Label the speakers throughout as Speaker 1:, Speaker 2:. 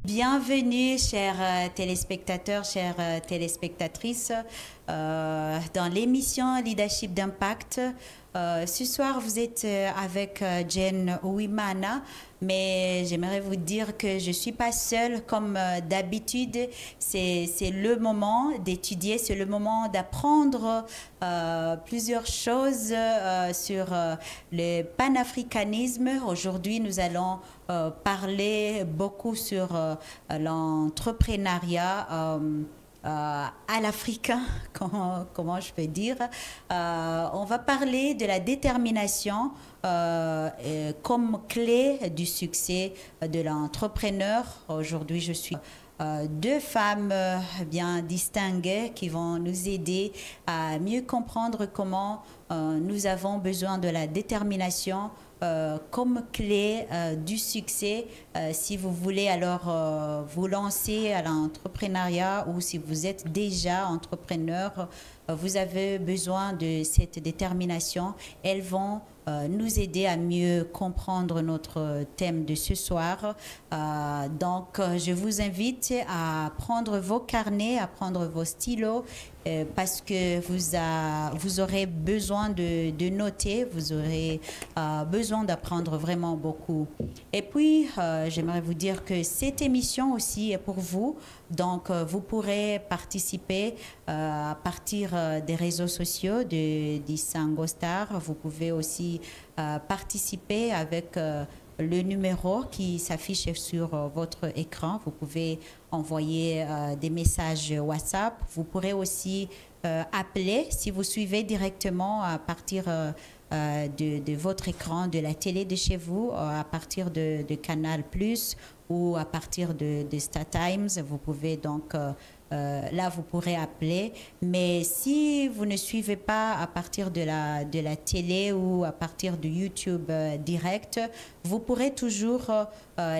Speaker 1: Bienvenue, chers téléspectateurs, chères téléspectatrices, dans l'émission Leadership d'Impact. Ce soir, vous êtes avec Jane Ouimana, mais j'aimerais vous dire que je ne suis pas seule comme d'habitude. C'est le moment d'étudier, c'est le moment d'apprendre plusieurs choses sur le panafricanisme. Aujourd'hui, nous allons parler beaucoup sur l'entrepreneuriat à l'africain, comment je peux dire. On va parler de la détermination comme clé du succès de l'entrepreneur. Aujourd'hui, je suis deux femmes bien distinguées qui vont nous aider à mieux comprendre comment nous avons besoin de la détermination comme clé du succès si vous voulez alors vous lancer à l'entrepreneuriat ou si vous êtes déjà entrepreneur, vous avez besoin de cette détermination. Elles vont nous aider à mieux comprendre notre thème de ce soir. Donc, je vous invite à prendre vos carnets, à prendre vos stylos, parce que vous aurez besoin de noter, vous aurez besoin d'apprendre vraiment beaucoup. Et puis, j'aimerais vous dire que cette émission aussi est pour vous. Donc, vous pourrez participer à partir des réseaux sociaux d'Isango Star. Vous pouvez aussi participer avec le numéro qui s'affiche sur votre écran. Vous pouvez envoyer des messages WhatsApp. Vous pourrez aussi appeler si vous suivez directement à partir de votre écran, de la télé de chez vous, à partir de Canal Plus ou à partir de StarTimes. Vous pouvez donc là, vous pourrez appeler. Mais si vous ne suivez pas à partir de la télé ou à partir de YouTube direct, vous pourrez toujours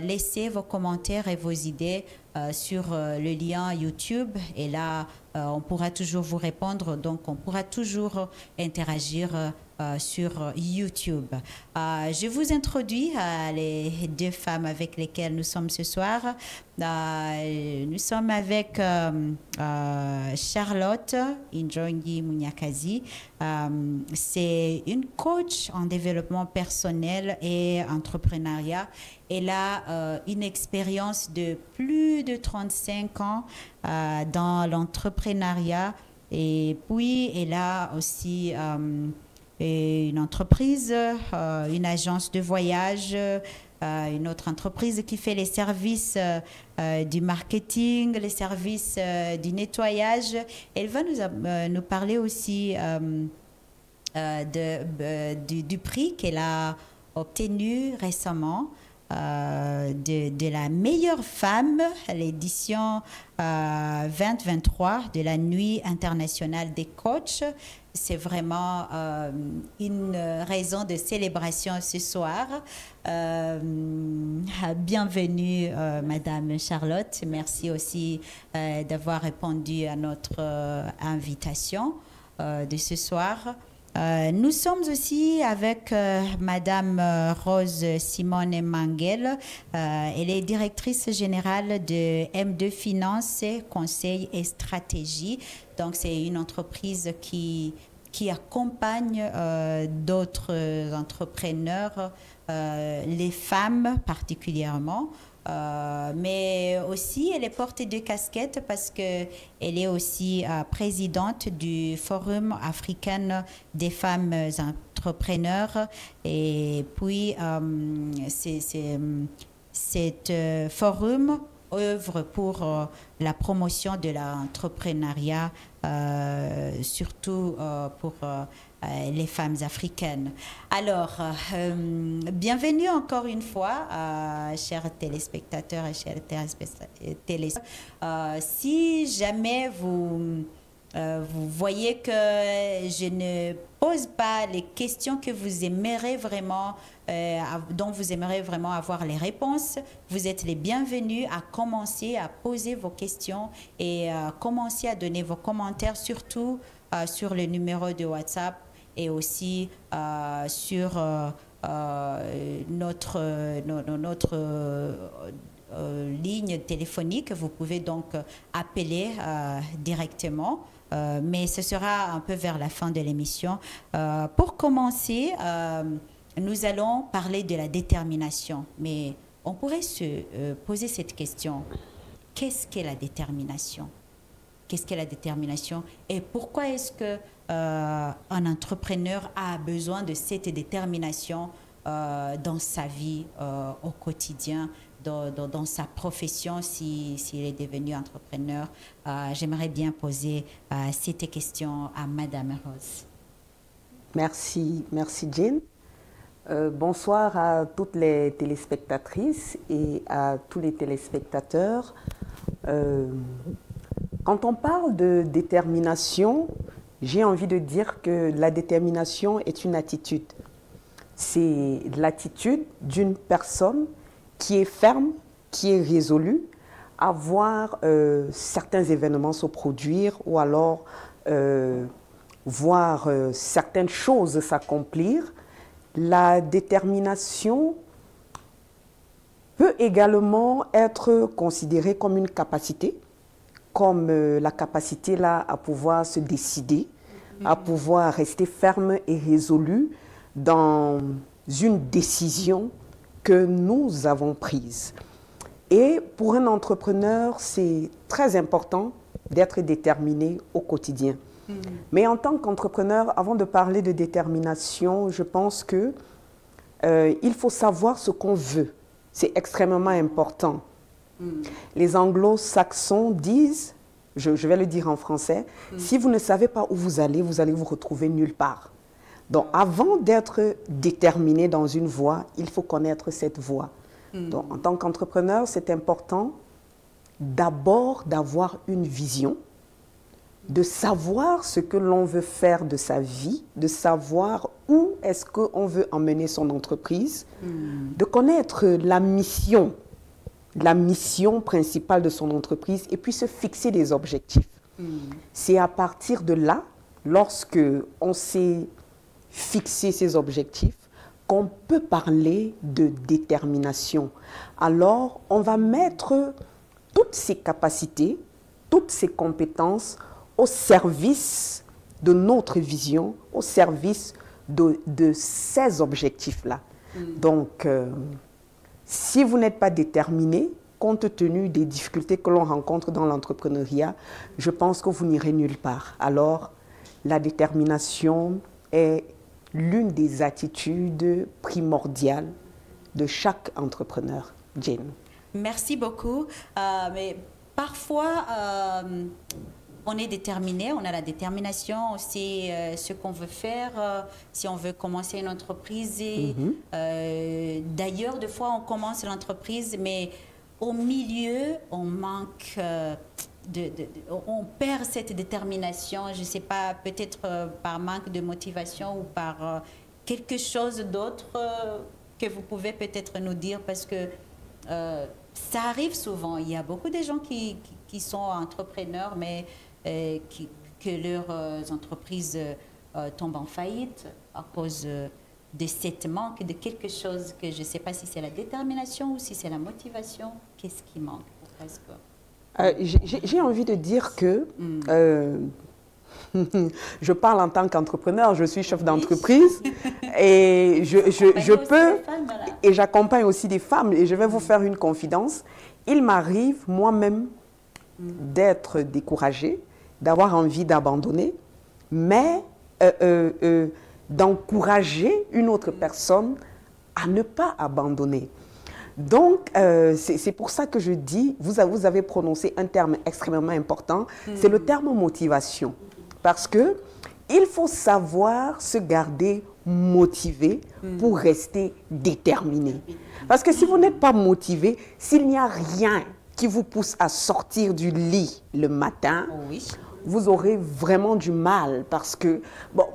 Speaker 1: laisser vos commentaires et vos idées sur le lien YouTube. Et là, on pourra toujours vous répondre. Donc, on pourra toujours interagir sur YouTube. Je vous introduis les deux femmes avec lesquelles nous sommes ce soir. Nous sommes avec Charlotte Injongi Munyakazi. C'est une coach en développement personnel et entrepreneuriat. Elle a une expérience de plus de 35 ans dans l'entrepreneuriat. Et puis, elle a aussi une entreprise, une agence de voyage, une autre entreprise qui fait les services du marketing, les services du nettoyage. Elle va nous parler aussi du prix qu'elle a obtenu récemment. De la meilleure femme, l'édition 2023 de la Nuit internationale des coachs. C'est vraiment une raison de célébration ce soir. Bienvenue, Madame Charlotte. Merci aussi d'avoir répondu à notre invitation de ce soir. Nous sommes aussi avec Madame Rose Simone Manguel. Elle est directrice générale de M2 Finance, Conseil et Stratégie. Donc, c'est une entreprise qui accompagne d'autres entrepreneurs, les femmes particulièrement. Mais aussi, elle est portée de casquette parce qu'elle est aussi présidente du Forum africain des femmes entrepreneurs. Et puis, cet forum œuvre pour la promotion de l'entrepreneuriat, surtout pour les femmes africaines. Alors, bienvenue encore une fois, chers téléspectateurs et chers téléspectateurs. Si jamais vous voyez que je ne pose pas les questions que vous aimeriez vraiment, dont vous aimeriez vraiment avoir les réponses, vous êtes les bienvenus à commencer à poser vos questions et commencer à donner vos commentaires, surtout sur le numéro de WhatsApp et aussi sur notre ligne téléphonique. Vous pouvez donc appeler directement. Mais ce sera un peu vers la fin de l'émission. Pour commencer, nous allons parler de la détermination. Mais on pourrait se poser cette question. Qu'est-ce qu'est la détermination? Qu'est-ce qu'est la détermination? Et pourquoi est-ce que un entrepreneur a besoin de cette détermination dans sa vie au quotidien, dans sa profession, s'il est devenu entrepreneur? J'aimerais bien poser cette question à Madame Rose.
Speaker 2: Merci Jean. Bonsoir à toutes les téléspectatrices et à tous les téléspectateurs. Quand on parle de détermination, j'ai envie de dire que la détermination est une attitude. C'est l'attitude d'une personne qui est ferme, qui est résolue à voir certains événements se produire ou alors voir certaines choses s'accomplir. La détermination peut également être considérée comme une capacité, comme la capacité là à pouvoir se décider, à pouvoir rester ferme et résolu dans une décision que nous avons prise. Et pour un entrepreneur, c'est très important d'être déterminé au quotidien. Mais en tant qu'entrepreneur, avant de parler de détermination, je pense que il faut savoir ce qu'on veut. C'est extrêmement important. Les anglo-saxons disent, je vais le dire en français, si vous ne savez pas où vous allez vous retrouver nulle part. Donc, avant d'être déterminé dans une voie, il faut connaître cette voie. Donc, en tant qu'entrepreneur, c'est important d'abord d'avoir une vision, de savoir ce que l'on veut faire de sa vie, de savoir où est-ce qu'on veut emmener son entreprise, de connaître la mission principale de son entreprise et puis se fixer des objectifs. C'est à partir de là, lorsque on s'est fixé ces objectifs, qu'on peut parler de détermination. Alors, on va mettre toutes ces capacités, toutes ces compétences au service de notre vision, au service de ces objectifs-là. Donc, si vous n'êtes pas déterminé, compte tenu des difficultés que l'on rencontre dans l'entrepreneuriat, je pense que vous n'irez nulle part. Alors, la détermination est l'une des attitudes primordiales de chaque entrepreneur. Jane.
Speaker 1: Merci beaucoup. Mais parfois, on est déterminé, on a la détermination, on sait ce qu'on veut faire, si on veut commencer une entreprise. D'ailleurs, des fois, on commence l'entreprise, mais au milieu, on manque, on perd cette détermination, je ne sais pas, peut-être par manque de motivation ou par quelque chose d'autre que vous pouvez peut-être nous dire, parce que ça arrive souvent. Il y a beaucoup de gens qui sont entrepreneurs, mais que leurs entreprises tombent en faillite à cause de cette manque, de quelque chose que je ne sais pas si c'est la détermination ou si c'est la motivation. Qu'est-ce qui manque presque?
Speaker 2: J'ai envie de dire que je parle en tant qu'entrepreneur, je suis chef d'entreprise et je peux, et j'accompagne aussi des femmes, et je vais vous faire une confidence. Il m'arrive moi-même d'être découragée, d'avoir envie d'abandonner, mais d'encourager une autre personne à ne pas abandonner. Donc, c'est pour ça que je dis, vous avez prononcé un terme extrêmement important, c'est le terme motivation. Parce que il faut savoir se garder motivé pour rester déterminé. Parce que si vous n'êtes pas motivé, s'il n'y a rien qui vous pousse à sortir du lit le matin, vous aurez vraiment du mal. Parce que, bon,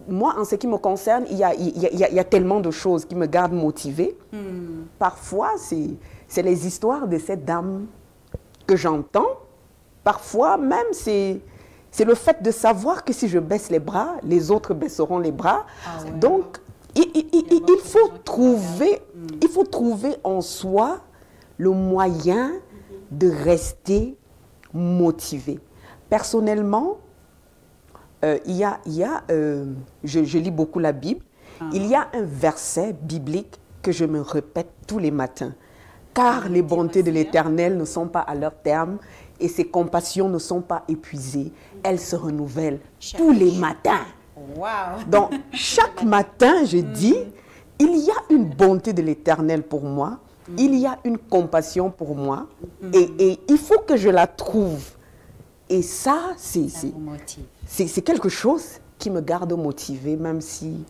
Speaker 2: moi, en ce qui me concerne, il y a tellement de choses qui me gardent motivée. Parfois, c'est les histoires de cette dame que j'entends. Parfois, même, c'est le fait de savoir que si je baisse les bras, les autres baisseront les bras. Donc, il faut trouver en soi le moyen de rester motivé. Personnellement, je lis beaucoup la Bible. Il y a un verset biblique que je me répète tous les matins. Car les bontés de l'Éternel ne sont pas à leur terme et ses compassions ne sont pas épuisées. Elles se renouvellent tous les matins.
Speaker 1: Wow.
Speaker 2: Donc, chaque matin, je dis, il y a une bonté de l'Éternel pour moi, il y a une compassion pour moi, et il faut que je la trouve. Et ça, c'est quelque chose qui me garde motivée, même si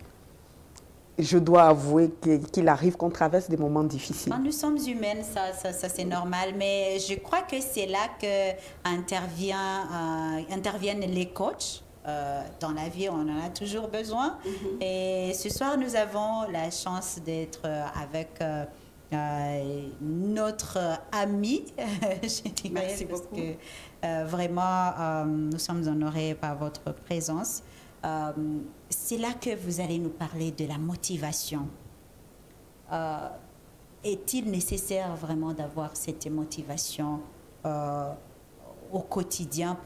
Speaker 2: je dois avouer qu'il arrive qu'on traverse des moments difficiles.
Speaker 1: Quand nous sommes humaines, ça c'est normal, mais je crois que c'est là que interviennent les coachs. Dans la vie, on en a toujours besoin. Et ce soir, nous avons la chance d'être avec notre ami. Je dirais,
Speaker 3: Merci beaucoup.
Speaker 1: Que vraiment, nous sommes honorés par votre présence. C'est là que vous allez nous parler de la motivation. Est-il nécessaire vraiment d'avoir cette motivation au quotidien,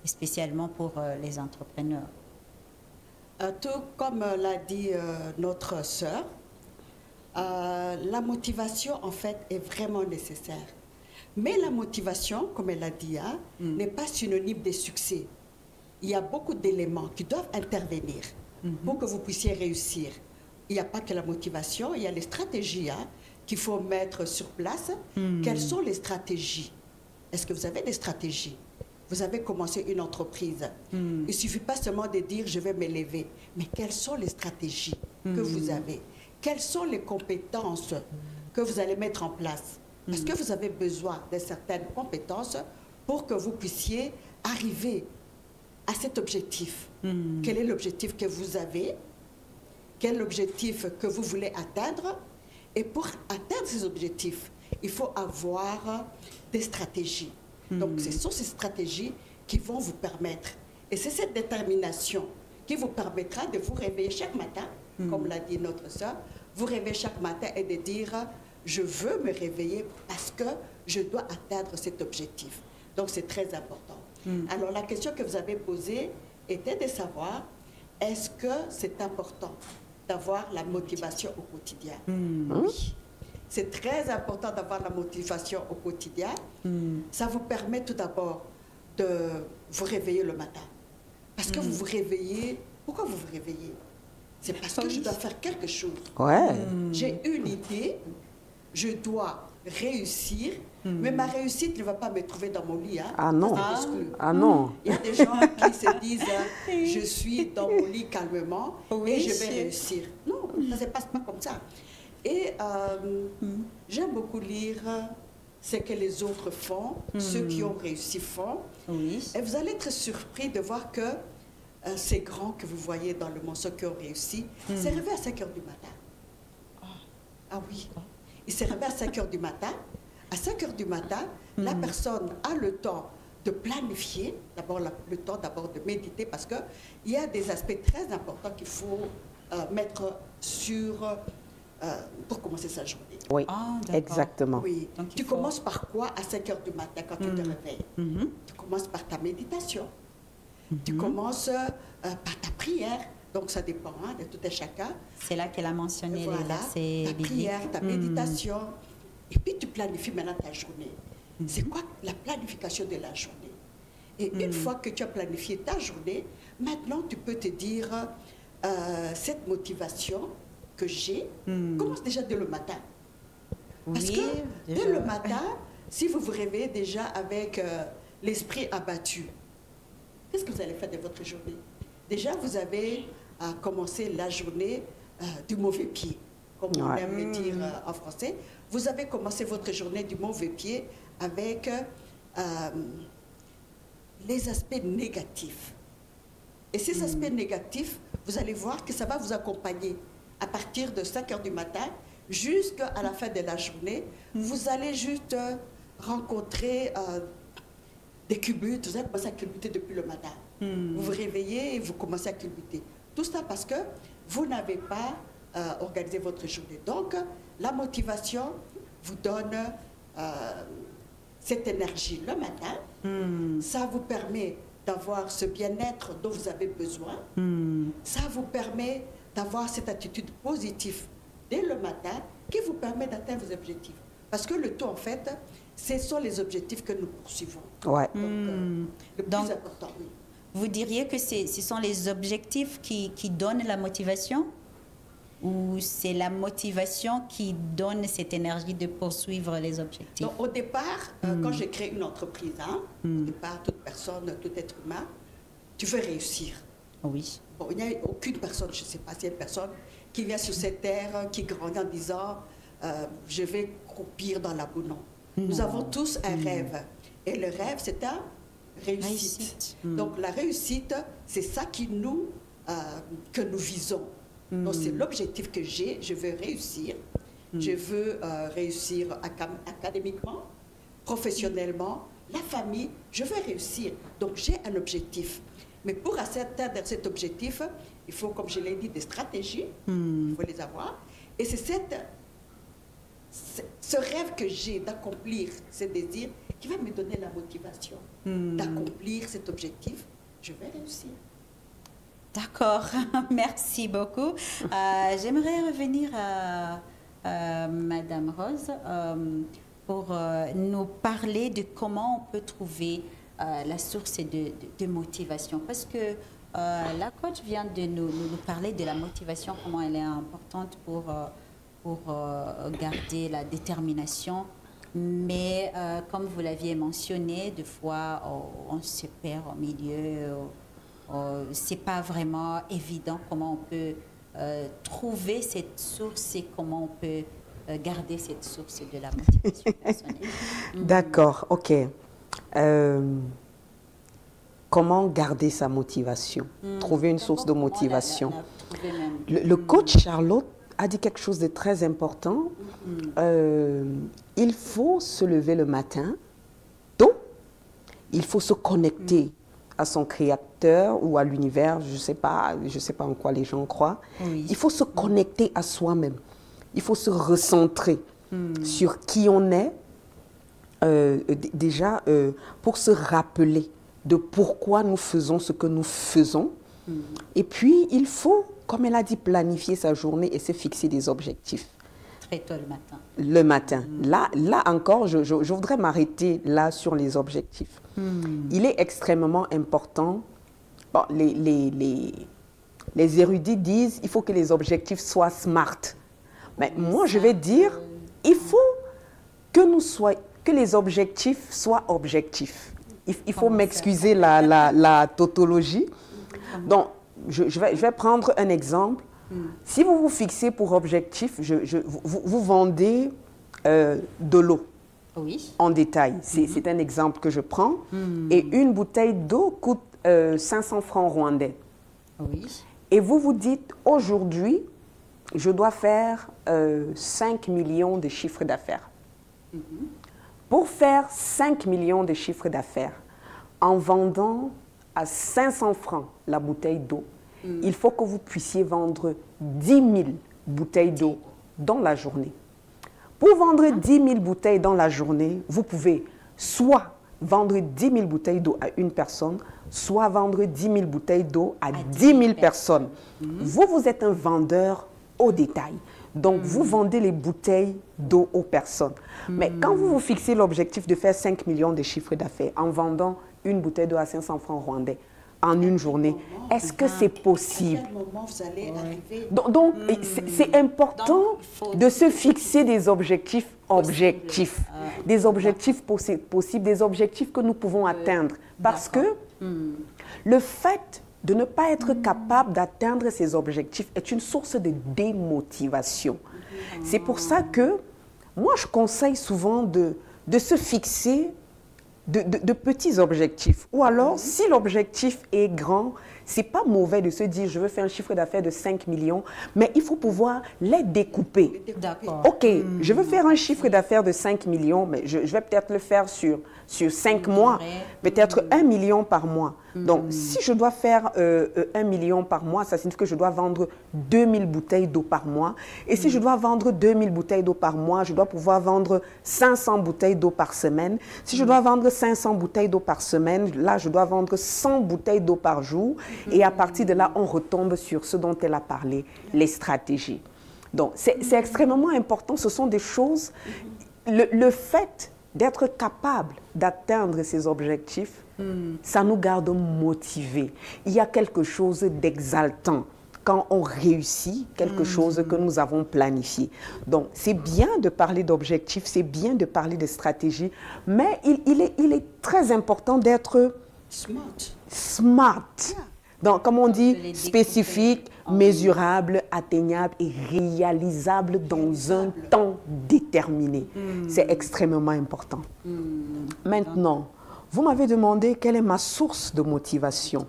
Speaker 1: spécialement pour les entrepreneurs?
Speaker 3: Tout comme l'a dit notre sœur, la motivation, en fait, est vraiment nécessaire. Mais la motivation, comme elle a dit, n'est pas synonyme de succès. Il y a beaucoup d'éléments qui doivent intervenir pour que vous puissiez réussir. Il n'y a pas que la motivation, il y a les stratégies qu'il faut mettre sur place. Quelles sont les stratégies? Est-ce que vous avez des stratégies? Vous avez commencé une entreprise. Il ne suffit pas seulement de dire « je vais m'élever », mais quelles sont les stratégies que vous avez? Quelles sont les compétences que vous allez mettre en place? Parce que vous avez besoin de certaines compétences pour que vous puissiez arriver à cet objectif. Quel est l'objectif que vous avez? Quel est l'objectif que vous voulez atteindre? Et pour atteindre ces objectifs, il faut avoir des stratégies. Donc, ce sont ces stratégies qui vont vous permettre. Et c'est cette détermination qui vous permettra de vous réveiller chaque matin, comme l'a dit notre sœur, vous réveiller chaque matin et de dire « je veux me réveiller parce que je dois atteindre cet objectif ». Donc, c'est très important. Alors, la question que vous avez posée était de savoir, est-ce que c'est important d'avoir la motivation au quotidien? Oui. C'est très important d'avoir la motivation au quotidien. Ça vous permet tout d'abord de vous réveiller le matin. Parce que vous vous réveillez. Pourquoi vous vous réveillez? C'est parce que je dois faire quelque chose.
Speaker 2: Ouais.
Speaker 3: J'ai une idée, je dois réussir, mais ma réussite ne va pas me trouver dans mon lit.
Speaker 2: Ah non.
Speaker 3: Ça,
Speaker 2: Ah non.
Speaker 3: il y a des gens qui se disent je suis dans mon lit calmement et je vais réussir. Non, ça ne se passe pas comme ça. Et j'aime beaucoup lire ce que les autres font, ceux qui ont réussi font.
Speaker 1: Oui.
Speaker 3: Et vous allez être surpris de voir que ces grands que vous voyez dans le monde, ceux qui ont réussi, s'est réveillé à 5 heures du matin. Ah oui. Il s'est réveillé à 5 heures du matin. À 5 heures du matin, la personne a le temps de planifier, d'abord le temps d'abord de méditer, parce qu'il y a des aspects très importants qu'il faut mettre sur... pour commencer sa journée.
Speaker 2: Oui,
Speaker 1: Ah,
Speaker 2: exactement.
Speaker 3: Oui.
Speaker 1: Donc,
Speaker 3: Tu commences par quoi à 5 heures du matin quand tu te réveilles? Tu commences par ta méditation. Tu commences par ta prière. Donc, ça dépend de tout et chacun.
Speaker 1: C'est là qu'elle a mentionné les
Speaker 3: Voilà,
Speaker 1: versets
Speaker 3: ta
Speaker 1: bibliques.
Speaker 3: prière, ta méditation. Et puis, tu planifies maintenant ta journée. C'est quoi la planification de la journée? Et une fois que tu as planifié ta journée, maintenant, tu peux te dire, cette motivation que j'ai commence déjà dès le matin. Parce
Speaker 1: Oui,
Speaker 3: que
Speaker 1: déjà.
Speaker 3: dès le matin, si vous vous réveillez déjà avec l'esprit abattu, qu'est-ce que vous allez faire de votre journée? Déjà, vous avez commencé la journée du mauvais pied, comme on aime le dire en français. Vous avez commencé votre journée du mauvais pied avec les aspects négatifs. Et ces aspects négatifs, vous allez voir que ça va vous accompagner à partir de 5 heures du matin jusqu'à la fin de la journée. Vous allez juste rencontrer des culbutes. Vous allez commencer à culbuter depuis le matin. Vous vous réveillez et vous commencez à culbuter. Tout ça parce que vous n'avez pas organisé votre journée. Donc, la motivation vous donne cette énergie le matin. Ça vous permet d'avoir ce bien-être dont vous avez besoin. Ça vous permet d'avoir cette attitude positive dès le matin qui vous permet d'atteindre vos objectifs. Parce que le tout, en fait, ce sont les objectifs que nous poursuivons.
Speaker 2: Ouais.
Speaker 3: Donc, le plus important, oui.
Speaker 1: Vous diriez que ce sont les objectifs qui donnent la motivation? Ou c'est la motivation qui donne cette énergie de poursuivre les objectifs?
Speaker 3: Donc, au départ, quand j'ai créé une entreprise, au départ, toute personne, tout être humain, tu veux réussir.
Speaker 1: Oui.
Speaker 3: Bon, il n'y a aucune personne, je ne sais pas s'il y a une personne qui vient sur cette terre, qui grandit en disant je vais croupir dans l'abandon. Nous avons tous un rêve. Et le rêve, c'est un réussite. Donc la réussite, c'est ça que nous visons. Donc c'est l'objectif que j'ai. Je veux réussir. Je veux réussir académiquement, professionnellement, la famille. Je veux réussir. Donc j'ai un objectif. Mais pour atteindre cet objectif, il faut, comme je l'ai dit, des stratégies. Il faut les avoir. Et c'est ce rêve que j'ai d'accomplir ce désir qui va me donner la motivation d'accomplir cet objectif. Je vais réussir.
Speaker 1: D'accord, merci beaucoup. J'aimerais revenir à Madame Rose pour nous parler de comment on peut trouver la source de motivation. Parce que la coach vient de nous parler de la motivation, comment elle est importante pour garder la détermination. Mais comme vous l'aviez mentionné, des fois on se perd au milieu. C'est pas vraiment évident comment on peut trouver cette source et comment on peut garder cette source de la motivation personnelle.
Speaker 2: D'accord, ok. Comment garder sa motivation? Trouver une source de motivation. Le coach Charlotte a dit quelque chose de très important. Il faut se lever le matin tôt. Il faut se connecter à son créateur ou à l'univers. Je sais pas en quoi les gens croient.
Speaker 1: Oui.
Speaker 2: Il faut se connecter à soi-même. Il faut se recentrer sur qui on est. Déjà, pour se rappeler de pourquoi nous faisons ce que nous faisons. Et puis, il faut, comme elle a dit, planifier sa journée et se fixer des objectifs.
Speaker 1: Très tôt le matin.
Speaker 2: Le matin. Là encore, je voudrais m'arrêter là sur les objectifs. Il est extrêmement important. Bon, les érudits disent il faut que les objectifs soient smart. Mais moi, je vais dire il faut que les objectifs soient objectifs. Il faut m'excuser la tautologie. Donc, je vais prendre un exemple. Si vous vous fixez pour objectif, vous vendez de l'eau en détail. C'est un exemple que je prends. Et une bouteille d'eau coûte 500 francs rwandais.
Speaker 1: Oui.
Speaker 2: Et vous vous dites, aujourd'hui, je dois faire 5 millions de chiffres d'affaires. Pour faire 5 millions de chiffres d'affaires, en vendant à 500 francs la bouteille d'eau, il faut que vous puissiez vendre 10 000 bouteilles d'eau dans la journée. Pour vendre 10 000 bouteilles dans la journée, vous pouvez soit vendre 10 000 bouteilles d'eau à une personne, soit vendre 10 000 bouteilles d'eau à 10 000 personnes. Vous êtes un vendeur au détail. Donc, vous vendez les bouteilles d'eau aux personnes. Mais quand vous vous fixez l'objectif de faire 5 millions de chiffres d'affaires en vendant une bouteille d'eau à 500 francs rwandais en une journée, est-ce que c'est possible?
Speaker 3: À quel moment vous allez arriver?
Speaker 2: Donc c'est important de se fixer des objectifs objectifs. Des objectifs possibles, des objectifs que nous pouvons atteindre. Parce que le fait de ne pas être capable d'atteindre ces objectifs est une source de démotivation. C'est pour ça que moi, je conseille souvent de se fixer de petits objectifs. Ou alors, si l'objectif est grand, c'est pas mauvais de se dire, je veux faire un chiffre d'affaires de 5 millions, mais il faut pouvoir les découper.
Speaker 1: D'accord.
Speaker 2: OK, je veux faire un chiffre d'affaires de 5 millions, mais je vais peut-être le faire sur 5 mois, peut-être 1 million par mois. Donc, si je dois faire 1 million par mois, ça signifie que je dois vendre 2000 bouteilles d'eau par mois. Et si je dois vendre 2000 bouteilles d'eau par mois, je dois pouvoir vendre 500 bouteilles d'eau par semaine. Si je dois vendre 500 bouteilles d'eau par semaine, là, je dois vendre 100 bouteilles d'eau par jour. Et à partir de là, on retombe sur ce dont elle a parlé, les stratégies. Donc, c'est extrêmement important. Ce sont des choses... Le fait d'être capable d'atteindre ces objectifs, ça nous garde motivés. Il y a quelque chose d'exaltant quand on réussit quelque chose que nous avons planifié. Donc, c'est bien de parler d'objectifs, c'est bien de parler de stratégie, mais il est très important d'être smart. Donc, comme on dit, spécifique, mesurable, atteignable et réalisable dans un temps déterminé. C'est extrêmement important. Maintenant, vous m'avez demandé quelle est ma source de motivation.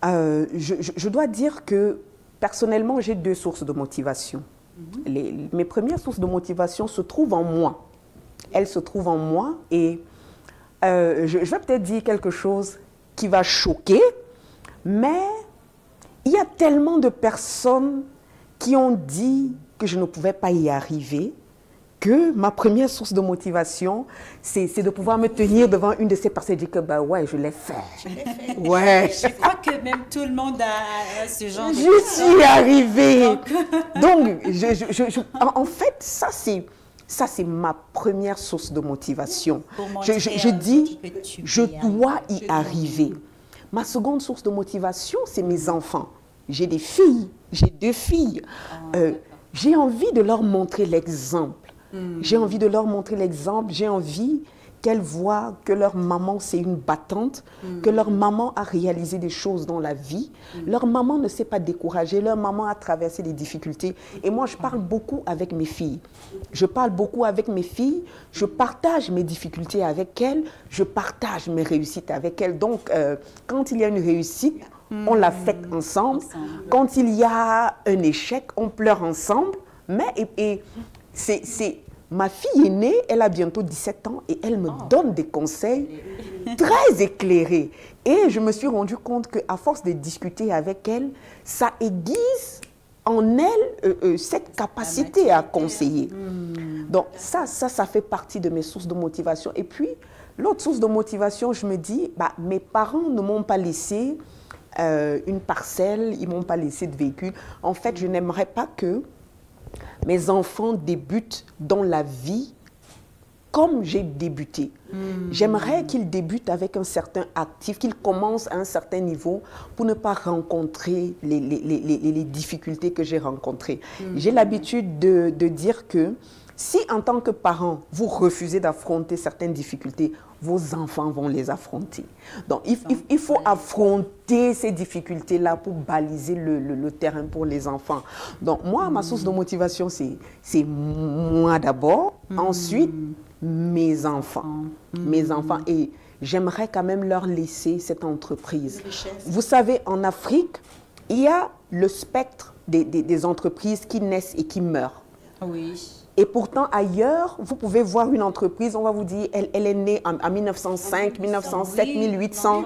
Speaker 2: Je dois dire que personnellement, j'ai 2 sources de motivation. Mes premières sources de motivation se trouvent en moi. Elles se trouvent en moi et je vais peut-être dire quelque chose qui va choquer, mais il y a tellement de personnes qui ont dit que je ne pouvais pas y arriver, que ma première source de motivation, c'est de pouvoir me tenir devant une de ces personnes et dire que, bah ouais, je l'ai fait. Ouais.
Speaker 1: Je crois que même tout le monde a ce genre de...
Speaker 2: Je suis arrivée. Donc, en fait, ça c'est ma première source de motivation. Je dis, je dois y arriver. Ma seconde source de motivation, c'est mes enfants. J'ai des filles, j'ai 2 filles. J'ai envie de leur montrer l'exemple. J'ai envie de leur montrer l'exemple. J'ai envie qu'elles voient que leur maman, c'est une battante, que leur maman a réalisé des choses dans la vie. Leur maman ne s'est pas découragée, leur maman a traversé des difficultés. Et moi, je parle beaucoup avec mes filles. Je parle beaucoup avec mes filles, je partage mes difficultés avec elles, je partage mes réussites avec elles. Donc, quand il y a une réussite, on la fête ensemble. Quand il y a un échec, on pleure ensemble. Mais ma fille aînée, elle a bientôt 17 ans et elle me donne des conseils très éclairés. Et je me suis rendu compte qu'à force de discuter avec elle, ça aiguise en elle cette capacité à conseiller. Donc ça fait partie de mes sources de motivation. Et puis, l'autre source de motivation, je me dis, bah, mes parents ne m'ont pas laissé une parcelle, ils ne m'ont pas laissé de véhicule. En fait, je n'aimerais pas que mes enfants débutent dans la vie comme j'ai débuté. J'aimerais qu'ils débutent avec un certain actif, qu'ils commencent à un certain niveau pour ne pas rencontrer les difficultés que j'ai rencontrées. J'ai l'habitude de dire que si en tant que parent, vous refusez d'affronter certaines difficultés, vos enfants vont les affronter. Donc, il faut affronter ces difficultés-là pour baliser le terrain pour les enfants. Donc, moi, ma source de motivation, c'est moi d'abord, ensuite, mes enfants. Mes enfants. Et j'aimerais quand même leur laisser cette entreprise. Vous savez, en Afrique, il y a le spectre des entreprises qui naissent et qui meurent.
Speaker 1: Oui.
Speaker 2: Et pourtant, ailleurs, vous pouvez voir une entreprise, on va vous dire, elle est née en 1905, 1907, 1800.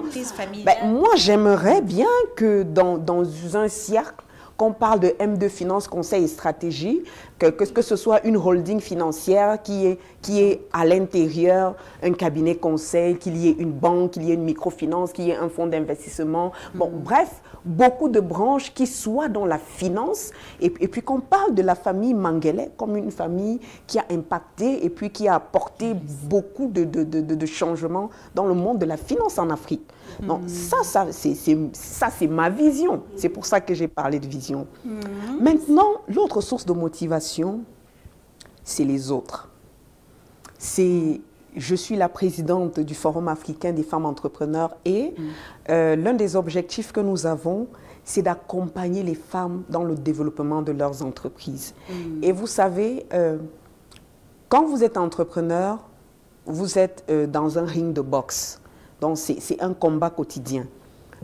Speaker 2: Ben, moi, j'aimerais bien que dans un cercle, qu'on parle de M2 Finance, Conseil et Stratégie, que ce soit une holding financière qui est à l'intérieur un cabinet conseil, qu'il y ait une banque, qu'il y ait une microfinance, qu'il y ait un fonds d'investissement. Bon, bref, beaucoup de branches qui soient dans la finance. Et puis qu'on parle de la famille Mangele comme une famille qui a impacté et puis qui a apporté beaucoup de changements dans le monde de la finance en Afrique. Donc ça c'est ma vision. C'est pour ça que j'ai parlé de vision. Maintenant, l'autre source de motivation, c'est les autres. Je suis la présidente du Forum africain des femmes entrepreneurs et l'un des objectifs que nous avons, c'est d'accompagner les femmes dans le développement de leurs entreprises. Et vous savez, quand vous êtes entrepreneur, vous êtes dans un ring de boxe. Donc, c'est un combat quotidien.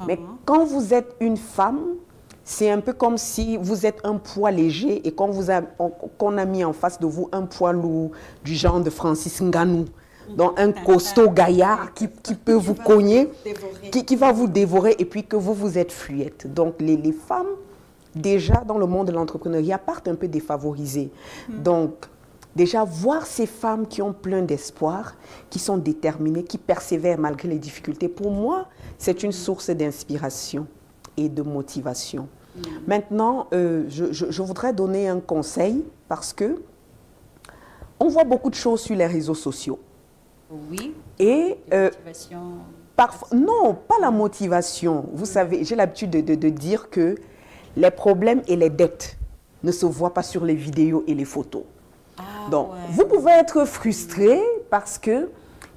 Speaker 2: Mais quand vous êtes une femme, c'est un peu comme si vous êtes un poids léger et qu'on a mis en face de vous un poids lourd du genre de Francis Ngannou. Donc, un costaud gaillard qui peut vous cogner, qui va vous dévorer et puis que vous êtes fluette. Donc, les femmes, déjà dans le monde de l'entrepreneuriat, partent un peu défavorisées. Donc, déjà, voir ces femmes qui ont plein d'espoir, qui sont déterminées, qui persévèrent malgré les difficultés, pour moi, c'est une source d'inspiration et de motivation. Maintenant, je voudrais donner un conseil parce que on voit beaucoup de choses sur les réseaux sociaux.
Speaker 1: Oui.
Speaker 2: Et
Speaker 1: Motivation.
Speaker 2: parfois, non, pas la motivation. Vous savez, j'ai l'habitude de dire que les problèmes et les dettes ne se voient pas sur les vidéos et les photos. Donc, vous pouvez être frustré parce que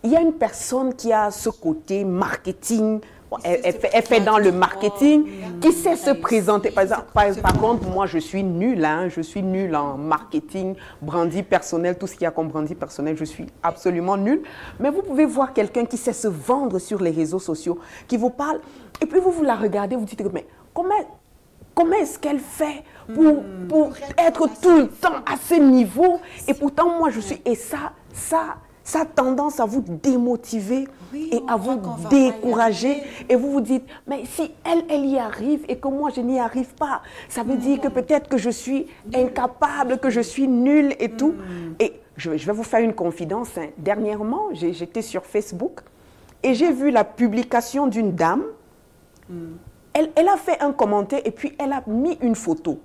Speaker 2: il y a une personne qui a ce côté marketing. Elle fait dans le marketing, qui sait se présenter. Par contre, moi, je suis nulle. Je suis nulle en marketing, branding personnel, tout ce qu'il y a comme branding personnel, je suis absolument nulle. Mais vous pouvez voir quelqu'un qui sait se vendre sur les réseaux sociaux, qui vous parle, et puis vous la regardez, vous dites, mais comment est-ce qu'elle fait pour être tout le temps à ce niveau? Et pourtant, moi, je suis... Et ça a tendance à vous démotiver et à vous décourager. Et vous vous dites, mais si elle y arrive et que moi, je n'y arrive pas, ça veut dire que peut-être que je suis incapable, que je suis nulle et tout. Et je vais vous faire une confidence. Dernièrement, j'étais sur Facebook et j'ai vu la publication d'une dame. Elle a fait un commentaire et puis elle a mis une photo.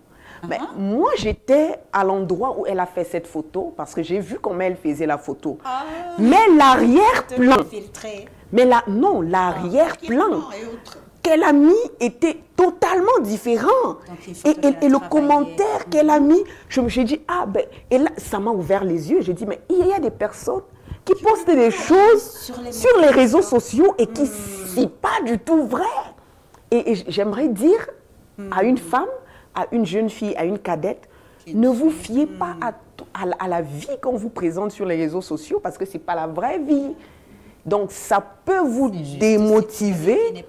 Speaker 2: Mais moi, j'étais à l'endroit où elle a fait cette photo parce que j'ai vu comment elle faisait la photo. Mais l'arrière-plan, l'arrière-plan qu'elle a mis était totalement différent. Et le commentaire qu'elle a mis, je me suis dit, et là, ça m'a ouvert les yeux. J'ai dit, mais il y a des personnes qui postent des choses sur les réseaux sociaux et qui ne sont pas du tout vraies. Et j'aimerais dire à une femme, à une jeune fille, à une cadette, ne vous fiez pas à la vie qu'on vous présente sur les réseaux sociaux parce que ce n'est pas la vraie vie. Donc, ça peut vous démotiver.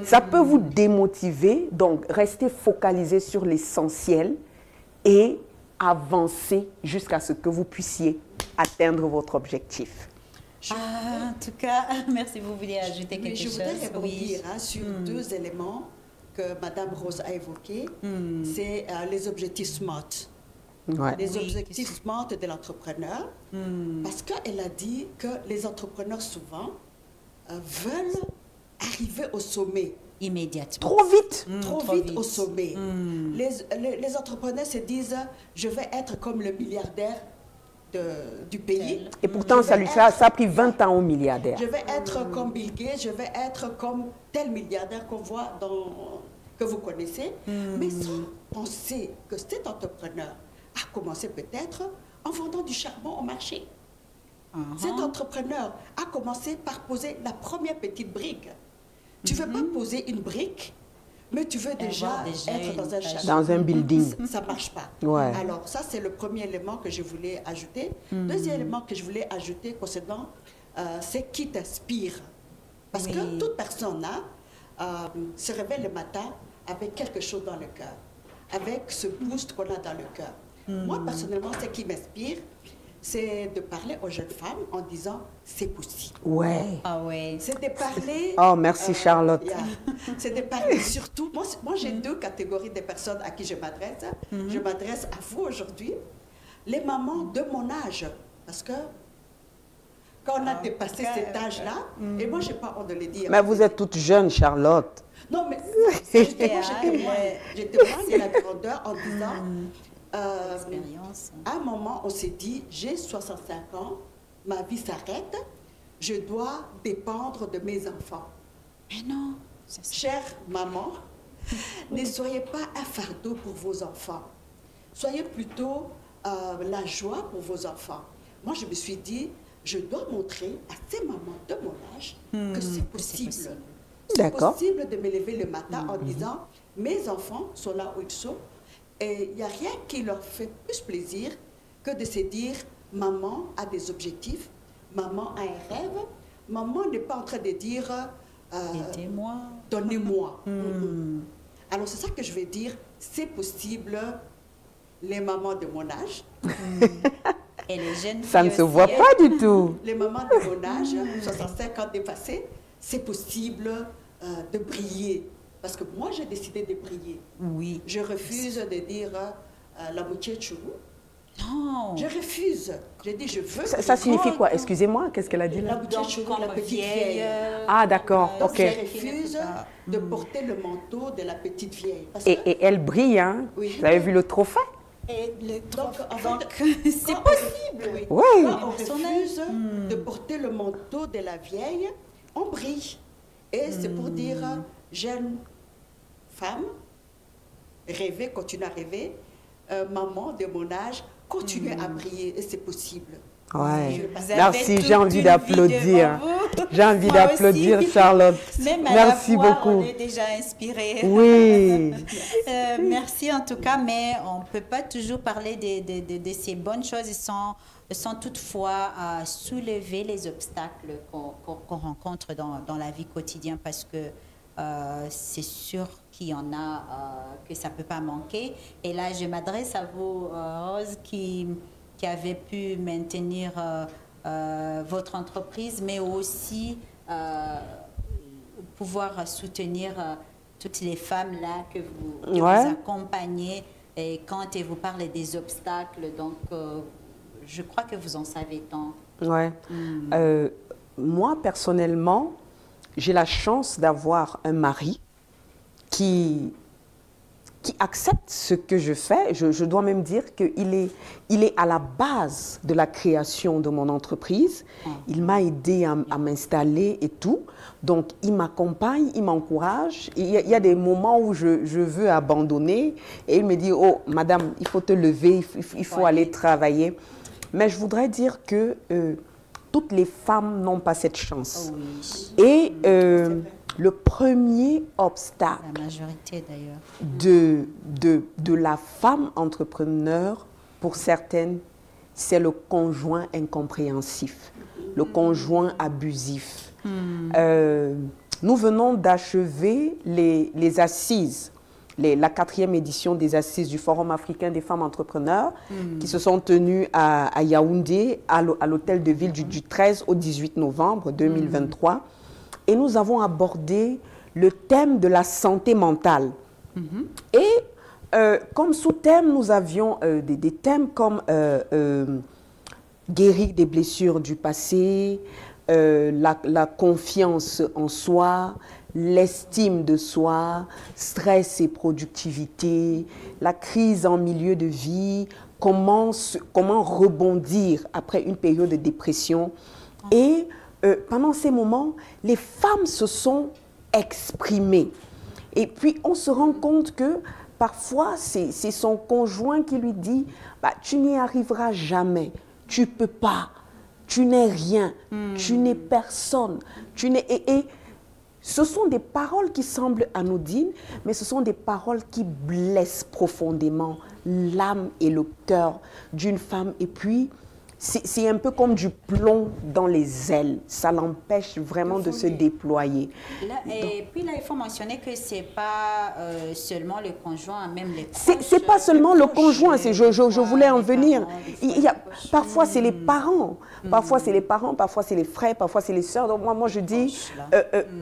Speaker 2: Ça peut vous démotiver. Donc, restez focalisé sur l'essentiel et avancez jusqu'à ce que vous puissiez atteindre votre objectif.
Speaker 1: En tout cas, merci. Vous vouliez ajouter quelque chose?
Speaker 3: Je voudrais rebondir sur deux éléments que Madame Rose a évoqués. C'est les objectifs SMART. Les objectifs SMART de l'entrepreneur. Parce qu'elle a dit que les entrepreneurs, souvent, veulent arriver au sommet.
Speaker 1: Immédiatement.
Speaker 2: Trop vite.
Speaker 3: Trop vite au sommet. Les entrepreneurs se disent, je vais être comme le milliardaire du pays.
Speaker 2: Et pourtant, ça a pris 20 ans au milliardaire.
Speaker 3: Je vais être comme Bill Gates, je vais être comme tel milliardaire qu'on voit que vous connaissez. Mais sans penser que cet entrepreneur a commencé peut-être en vendant du charbon au marché. Cet entrepreneur a commencé par poser la première petite brique. Tu ne veux pas poser une brique, mais tu veux déjà être dans un château.
Speaker 2: Dans un building.
Speaker 3: Ça ne marche pas. Alors, ça, c'est le premier élément que je voulais ajouter. Deuxième élément que je voulais ajouter concernant, c'est qui t'inspire. Parce que toute personne se réveille le matin avec quelque chose dans le cœur, avec ce boost qu'on a dans le cœur. Moi, personnellement, ce qui m'inspire, c'est de parler aux jeunes femmes en disant c'est possible. C'est de parler.
Speaker 2: Oh, merci Charlotte.
Speaker 3: C'est de parler surtout. Moi j'ai deux catégories de personnes à qui je m'adresse. Je m'adresse à vous aujourd'hui, les mamans de mon âge. Parce que quand on a dépassé cet âge-là, et moi je n'ai pas honte de le dire.
Speaker 2: Mais vous êtes toute jeune, Charlotte.
Speaker 3: Non, mais je témoigne de la grandeur en disant. À un moment, on s'est dit, j'ai 65 ans, ma vie s'arrête, je dois dépendre de mes enfants.
Speaker 1: Mais non.
Speaker 3: Chère maman, ne soyez pas un fardeau pour vos enfants. Soyez plutôt la joie pour vos enfants. Moi, je me suis dit, je dois montrer à ces mamans de mon âge que c'est possible. C'est possible de me lever le matin en disant, mes enfants sont là où ils sont. Et il n'y a rien qui leur fait plus plaisir que de se dire, maman a des objectifs, maman a un rêve, maman n'est pas en train de dire
Speaker 1: Aidez-moi.
Speaker 3: donnez-moi. Alors c'est ça que je vais dire, c'est possible, les mamans de mon âge.
Speaker 1: Et les jeunes
Speaker 2: Ça ne
Speaker 1: filles
Speaker 2: se
Speaker 1: aussi,
Speaker 2: voit
Speaker 1: hein.
Speaker 2: pas du tout.
Speaker 3: Les mamans de mon âge, 65 ans dépassés, c'est possible de briller. Parce que moi, j'ai décidé de briller.
Speaker 1: Oui.
Speaker 3: Je refuse de dire la moitié de chou.
Speaker 1: Non.
Speaker 3: Je refuse. Je dis, je veux.
Speaker 2: Ça signifie quoi? Excusez-moi, qu'est-ce qu'elle a dit
Speaker 3: La
Speaker 2: là?
Speaker 3: moitié de chou, la
Speaker 1: Comme
Speaker 3: petite
Speaker 1: vieille,
Speaker 3: vieille.
Speaker 2: Ah, d'accord,
Speaker 3: Donc,
Speaker 2: ok.
Speaker 3: je refuse de porter le manteau de la petite vieille. Parce que,
Speaker 2: Et elle brille, hein?
Speaker 3: Oui.
Speaker 2: Vous avez vu le trophée?
Speaker 3: et donc, en fait,
Speaker 1: c'est
Speaker 3: quand
Speaker 1: possible.
Speaker 3: oui.
Speaker 2: Oui.
Speaker 3: Quand on refuse de porter le manteau de la vieille, on brille. Et c'est pour dire, jeune femme, rêver, continue à rêver, maman de mon âge, continue à briller et c'est possible.
Speaker 2: Ouais.
Speaker 1: Vous avez
Speaker 2: Merci,
Speaker 1: toute
Speaker 2: j'ai envie
Speaker 1: une
Speaker 2: d'applaudir.
Speaker 1: vie devant vous.
Speaker 2: J'ai envie
Speaker 1: Moi
Speaker 2: d'applaudir,
Speaker 1: aussi.
Speaker 2: Charlotte.
Speaker 1: Même à
Speaker 2: Merci
Speaker 1: la voix,
Speaker 2: beaucoup.
Speaker 1: on est déjà inspiré.
Speaker 2: Oui.
Speaker 1: Merci en tout cas, mais on ne peut pas toujours parler de ces bonnes choses sans toutefois soulever les obstacles qu'on rencontre dans la vie quotidienne parce que c'est sûr qu'il y en a que ça ne peut pas manquer. Et là, je m'adresse à vous, Rose, qui avez pu maintenir votre entreprise, mais aussi pouvoir soutenir toutes les femmes là que vous
Speaker 2: Ouais.
Speaker 1: accompagnez et quand vous parlez des obstacles. Donc, je crois que vous en savez tant.
Speaker 2: Ouais. Moi, personnellement, j'ai la chance d'avoir un mari qui accepte ce que je fais. Je dois même dire qu'il est à la base de la création de mon entreprise. Il m'a aidé à m'installer et tout. Donc, il m'accompagne, il m'encourage. Il y a des moments où je veux abandonner et il me dit, oh, madame, il faut te lever, il faut aller travailler. Mais je voudrais dire que toutes les femmes n'ont pas cette chance.
Speaker 1: Oh oui.
Speaker 2: Et le premier obstacle
Speaker 1: La majorité d'ailleurs.
Speaker 2: de la femme entrepreneur, pour certaines, c'est le conjoint incompréhensif, le conjoint abusif. Nous venons d'achever les assises, la 4e édition des assises du Forum africain des femmes entrepreneurs qui se sont tenues à Yaoundé, à l'hôtel de ville du 13 au 18 novembre 2023. Et nous avons abordé le thème de la santé mentale. Et comme sous-thème, nous avions des thèmes comme guérir des blessures du passé, la confiance en soi, l'estime de soi, stress et productivité, la crise en milieu de vie, comment rebondir après une période de dépression. Et pendant ces moments, les femmes se sont exprimées. Et puis, on se rend compte que parfois, c'est son conjoint qui lui dit bah, « tu n'y arriveras jamais, tu ne peux pas, tu n'es rien, tu n'es personne. » Et ce sont des paroles qui semblent anodines, mais ce sont des paroles qui blessent profondément l'âme et le cœur d'une femme. Et puis, c'est un peu comme du plomb dans les ailes. Ça l'empêche vraiment de se déployer.
Speaker 1: Là, et puis là, il faut mentionner que ce n'est pas seulement le conjoint, même les proches.
Speaker 2: C'est pas seulement le conjoint, je voulais en venir. Parfois, c'est les parents. Parfois, c'est les parents, parfois, c'est les frères, parfois, c'est les sœurs. Donc, moi, je dis,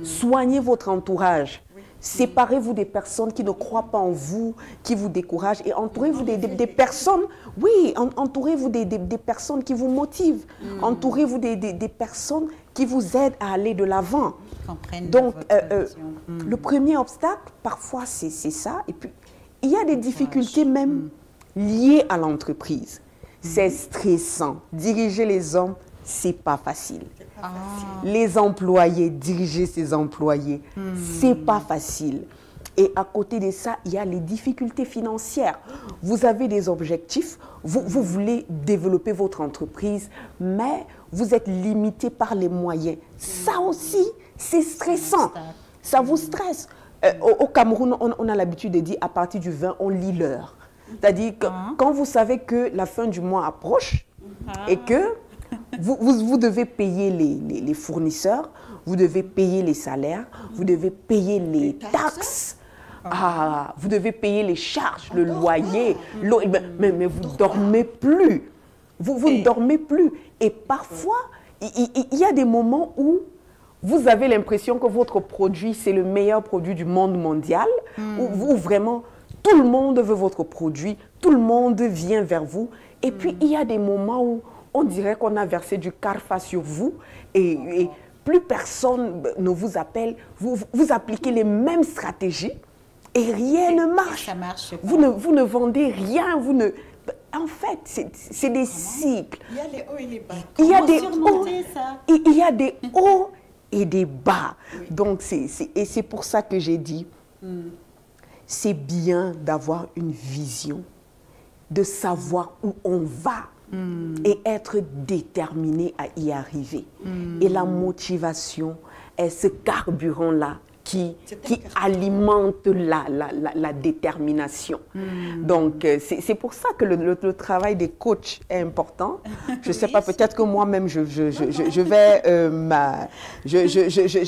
Speaker 2: soignez votre entourage. Séparez-vous des personnes qui ne croient pas en vous, qui vous découragent, et entourez-vous des personnes, oui, entourez-vous des personnes qui vous motivent, entourez-vous des personnes qui vous aident à aller de l'avant. Donc, le premier obstacle, parfois, c'est ça. Et puis, il y a des difficultés même liées à l'entreprise. C'est stressant. Diriger les hommes, c'est pas facile. Les employés, diriger ses employés, c'est pas facile. Et à côté de ça, il y a les difficultés financières. Vous avez des objectifs, vous voulez développer votre entreprise, mais vous êtes limité par les moyens. Ça aussi, c'est stressant. Ça vous stresse. Au Cameroun, on a l'habitude de dire à partir du 20, on lit l'heure. C'est-à-dire que quand vous savez que la fin du mois approche et que Vous devez payer les fournisseurs, vous devez payer les salaires, vous devez payer les taxes. Vous devez payer les charges, le loyer, l'eau. Mais vous ne dormez plus. Vous ne dormez plus. Et parfois, il y a des moments où vous avez l'impression que votre produit, c'est le meilleur produit du monde mondial, où vraiment tout le monde veut votre produit, tout le monde vient vers vous. Et puis, il y a des moments où on dirait qu'on a versé du carfa sur vous et plus personne ne vous appelle. Vous appliquez les mêmes stratégies et rien ne marche.
Speaker 1: Ça marche pas.
Speaker 2: Vous ne vendez rien. En fait, c'est des cycles.
Speaker 3: Il y a les hauts et les bas.
Speaker 2: Il y a des
Speaker 1: surmonter ça?
Speaker 2: il y a des hauts et des bas. Donc, c'est pour ça que j'ai dit, c'est bien d'avoir une vision, de savoir où on va et être déterminé à y arriver. Et la motivation est ce carburant-là qui alimente la détermination. Donc, c'est pour ça que le travail des coachs est important. Je ne sais pas, peut-être que moi-même, je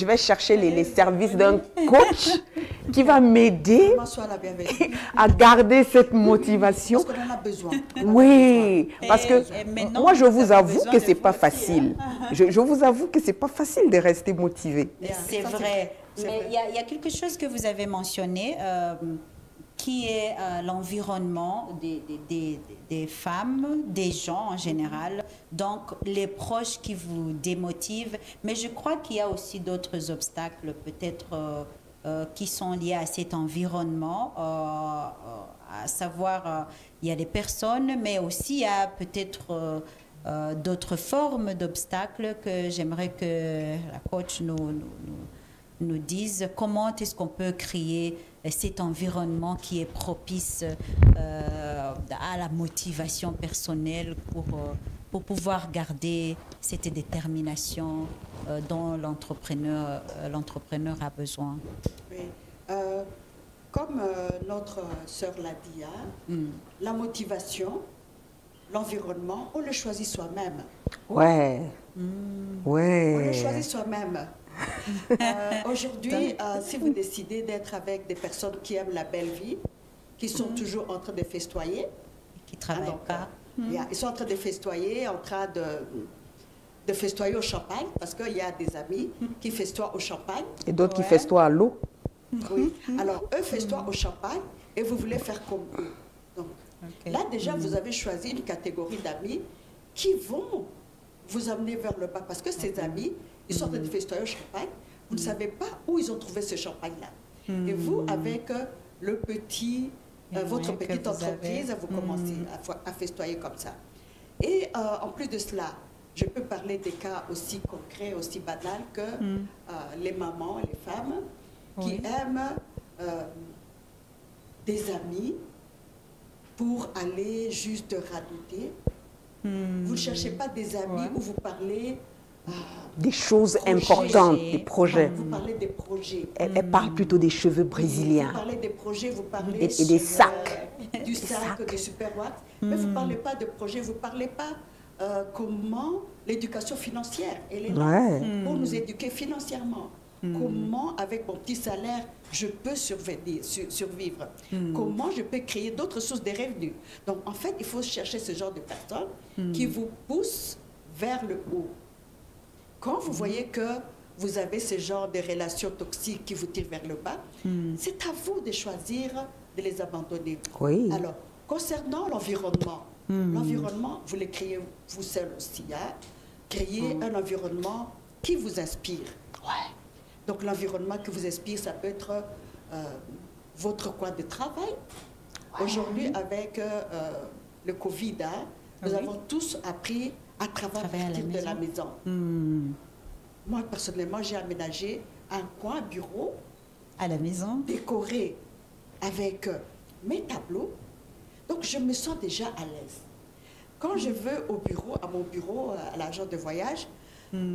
Speaker 2: vais chercher les services d'un coach qui va m'aider à garder cette motivation.
Speaker 3: Parce qu'on en a besoin.
Speaker 2: Oui, parce que moi, je vous avoue que ce n'est pas
Speaker 1: fortier.
Speaker 2: facile. Je vous avoue que ce n'est pas facile de rester motivé.
Speaker 1: C'est vrai. Mais il y a quelque chose que vous avez mentionné qui est l'environnement des femmes, des gens en général, donc les proches qui vous démotivent. Mais je crois qu'il y a aussi d'autres obstacles peut-être qui sont liés à cet environnement, à savoir il y a des personnes, mais aussi il y a peut-être d'autres formes d'obstacles que j'aimerais que la coach nous dise comment est-ce qu'on peut créer cet environnement qui est propice à la motivation personnelle pour pouvoir garder cette détermination dont l'entrepreneur a besoin.
Speaker 3: Oui. Comme notre sœur l'a dit, la motivation, l'environnement, on le choisit soi-même.
Speaker 2: Ouais. Ouais.
Speaker 3: On le choisit soi-même. Aujourd'hui, si vous décidez d'être avec des personnes qui aiment la belle vie, qui sont toujours en train de festoyer,
Speaker 1: Qui ne travaillent pas.
Speaker 3: ils sont en train de festoyer, en train de festoyer au champagne, parce qu'il y a des amis qui festoient au champagne.
Speaker 2: Et d'autres qui festoient à l'eau.
Speaker 3: Oui. Alors, eux festoient au champagne et vous voulez faire comme eux. Donc, là, déjà, vous avez choisi une catégorie d'amis qui vont vous amener vers le bas, parce que ces amis, ils sont en train de festoyer au champagne, vous ne savez pas où ils ont trouvé ce champagne-là. Et vous, avec votre petite entreprise, vous commencez à festoyer comme ça. Et en plus de cela, je peux parler des cas aussi concrets, aussi banals que les mamans, les femmes qui aiment des amis pour aller juste radouter. Vous ne cherchez pas des amis où vous parlez
Speaker 2: des choses importantes, des projets.
Speaker 3: Vous parlez des projets.
Speaker 2: Elle parle plutôt des cheveux brésiliens.
Speaker 3: Vous parlez des projets, vous parlez
Speaker 2: et des sacs.
Speaker 3: Du sac, des superwatt. Mais vous ne parlez pas de projets, vous ne parlez pas comment l'éducation financière, elle est là pour nous éduquer financièrement. Comment, avec mon petit salaire, je peux survivre. Comment je peux créer d'autres sources de revenus. Donc, en fait, il faut chercher ce genre de personnes qui vous poussent vers le haut. Quand vous voyez que vous avez ce genre de relations toxiques qui vous tirent vers le bas, c'est à vous de choisir de les abandonner.
Speaker 2: Oui.
Speaker 3: Alors, concernant l'environnement, l'environnement, vous le créez vous seul aussi. Créez un environnement qui vous inspire.
Speaker 2: Ouais.
Speaker 3: Donc, l'environnement qui vous inspire, ça peut être votre coin de travail. Aujourd'hui, avec le Covid, nous avons tous appris à travailler à partir de la maison. Moi, personnellement, j'ai aménagé un coin bureau
Speaker 1: à la maison,
Speaker 3: décoré avec mes tableaux. Donc, je me sens déjà à l'aise. Quand je vais au bureau, à mon bureau, à l'agence de voyage,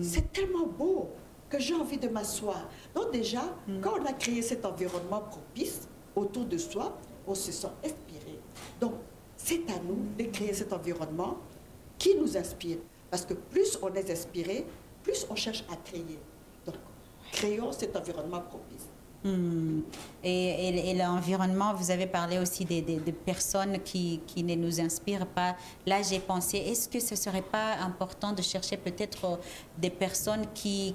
Speaker 3: c'est tellement beau que j'ai envie de m'asseoir. Donc déjà, quand on a créé cet environnement propice autour de soi, on se sent inspiré. Donc, c'est à nous de créer cet environnement qui nous inspire. Parce que plus on est inspiré, plus on cherche à créer. Donc, créons cet environnement propice.
Speaker 1: Et l'environnement, vous avez parlé aussi des personnes qui ne nous inspirent pas. Là, j'ai pensé, est-ce que ce ne serait pas important de chercher peut-être des personnes qui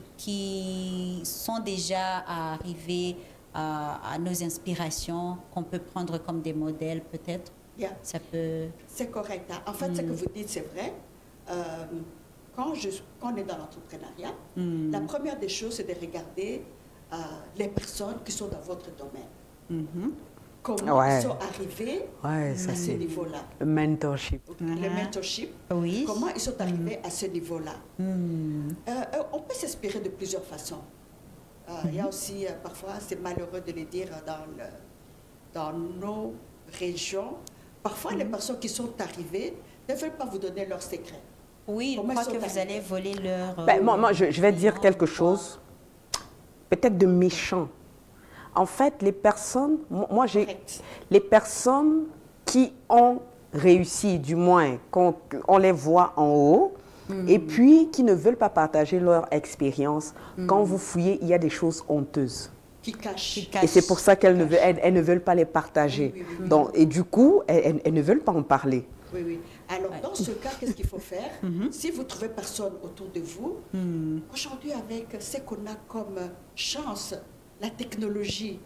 Speaker 1: sont déjà arrivées à nos inspirations, qu'on peut prendre comme des modèles peut-être?
Speaker 3: Yeah.
Speaker 1: Ça peut...
Speaker 3: C'est correct. Hein. En fait, ce que vous dites, c'est vrai. Quand on est dans l'entrepreneuriat, la première des choses, c'est de regarder les personnes qui sont dans votre domaine. Comment ils sont arrivés à ce niveau-là.
Speaker 2: Le mentorship.
Speaker 3: Le mentorship.
Speaker 1: Oui.
Speaker 3: Comment ils sont arrivés à ce niveau-là. On peut s'inspirer de plusieurs façons. Il y a aussi, parfois, c'est malheureux de le dire, dans nos régions, parfois les personnes qui sont arrivées ne veulent pas vous donner leurs secrets.
Speaker 1: Oui, je crois que vous allez voler leur...
Speaker 2: moi, je vais dire quelque chose, peut-être de méchant. En fait, les personnes, les personnes qui ont réussi, du moins, on les voit en haut, et puis qui ne veulent pas partager leur expérience, quand vous fouillez, il y a des choses honteuses.
Speaker 3: Qui cachent.
Speaker 2: Et c'est pour ça qu'elles ne veulent pas les partager.
Speaker 3: Oui.
Speaker 2: Donc, et du coup, elles ne veulent pas en parler.
Speaker 3: Oui. Alors, dans ce cas, qu'est-ce qu'il faut faire? Si vous trouvez personne autour de vous, aujourd'hui, avec ce qu'on a comme chance, la technologie,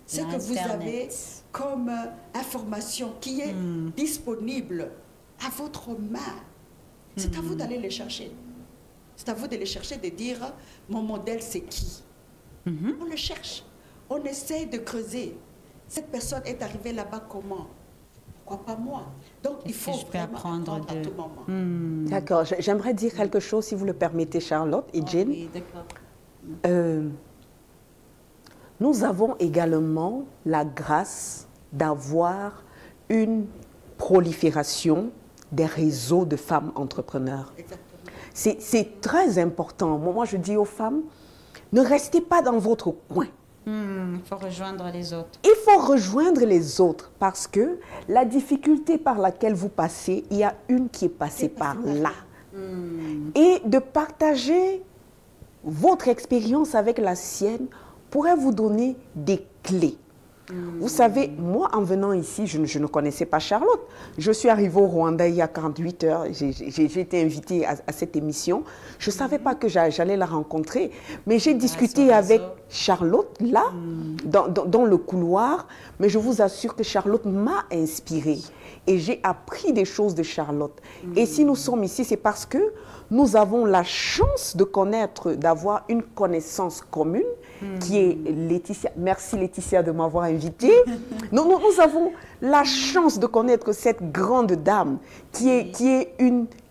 Speaker 3: ce que vous avez comme information qui est disponible à votre main, c'est à vous d'aller les chercher. C'est à vous de les chercher, de dire, mon modèle, c'est qui? On le cherche. On essaie de creuser. Cette personne est arrivée là-bas comment? Pourquoi pas moi? Donc, il faut vraiment apprendre à tout moment.
Speaker 2: D'accord. J'aimerais dire quelque chose, si vous le permettez, Charlotte et Jane.
Speaker 1: Oui, d'accord.
Speaker 2: Nous avons également la grâce d'avoir une prolifération des réseaux de femmes entrepreneurs. C'est très important. Moi, je dis aux femmes, ne restez pas dans votre coin.
Speaker 1: Il faut rejoindre les autres.
Speaker 2: Il faut rejoindre les autres parce que la difficulté par laquelle vous passez, il y a une qui est passée par là. Et de partager votre expérience avec la sienne pourrait vous donner des clés. Vous savez, moi, en venant ici, je ne connaissais pas Charlotte. Je suis arrivée au Rwanda il y a 48 heures. J'ai été invitée à cette émission. Je ne savais pas que j'allais la rencontrer. Mais j'ai discuté avec Charlotte, là, dans le couloir. Mais je vous assure que Charlotte m'a inspirée. Et j'ai appris des choses de Charlotte. Et si nous sommes ici, c'est parce que nous avons la chance de connaître, d'avoir une connaissance commune, qui est Laetitia. Merci Laetitia de m'avoir invitée. Nous avons la chance de connaître cette grande dame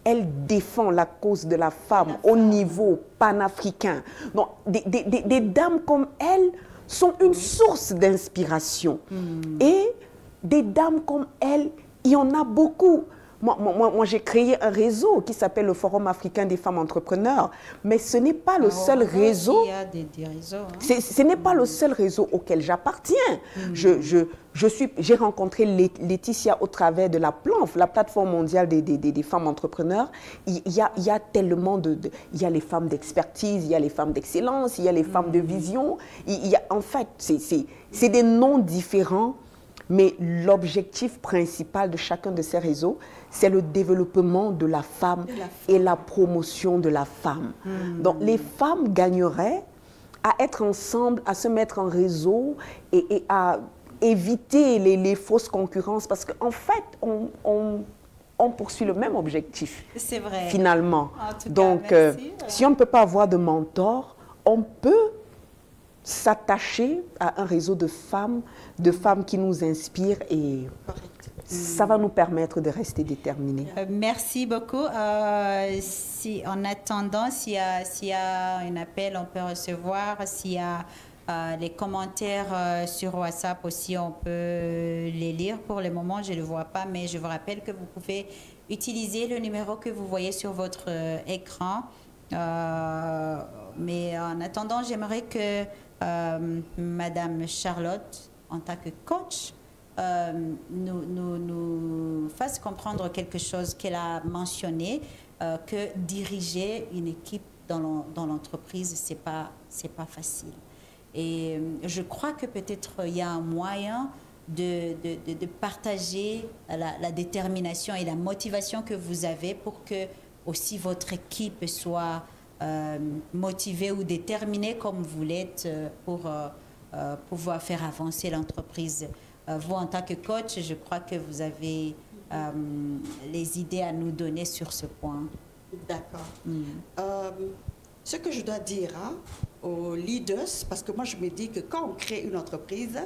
Speaker 2: elle défend la cause de la femme au niveau panafricain. Donc, des dames comme elle sont une source d'inspiration. Et des dames comme elle, il y en a beaucoup. Moi j'ai créé un réseau qui s'appelle le Forum africain des femmes entrepreneurs, mais ce n'est pas le seul réseau.
Speaker 1: Il y a des réseaux.
Speaker 2: Ce n'est pas le seul réseau auquel j'appartiens. J'ai rencontré Laetitia au travers de la PLANF, la plateforme mondiale des femmes entrepreneurs. Il y a tellement il y a les femmes d'expertise, il y a les femmes d'excellence, il y a les femmes de vision. En fait, c'est des noms différents. Mais l'objectif principal de chacun de ces réseaux, c'est le développement de la femme et la promotion de la femme. Donc, les femmes gagneraient à être ensemble, à se mettre en réseau et à éviter les fausses concurrences parce qu'en fait, on poursuit le même objectif.
Speaker 1: C'est vrai.
Speaker 2: Finalement.
Speaker 1: En tout cas,
Speaker 2: donc,
Speaker 1: merci.
Speaker 2: si on ne peut pas avoir de mentor, on peut s'attacher à un réseau de femmes qui nous inspirent et ça va nous permettre de rester déterminés.
Speaker 1: Merci beaucoup. En attendant, s'il y a un appel, on peut recevoir. S'il y a les commentaires sur WhatsApp aussi, on peut les lire. Pour le moment, je ne le vois pas, mais je vous rappelle que vous pouvez utiliser le numéro que vous voyez sur votre écran. Mais en attendant, j'aimerais que Madame Charlotte, en tant que coach, nous fasse comprendre quelque chose qu'elle a mentionné. que diriger une équipe dans l'entreprise, c'est pas facile. Et je crois que peut-être il y a un moyen de partager la détermination et la motivation que vous avez pour que aussi votre équipe soit motivée ou déterminée comme vous l'êtes pour pouvoir faire avancer l'entreprise. Vous, en tant que coach, je crois que vous avez les idées à nous donner sur ce point.
Speaker 3: D'accord. Ce que je dois dire aux leaders, parce que moi je me dis que quand on crée une entreprise,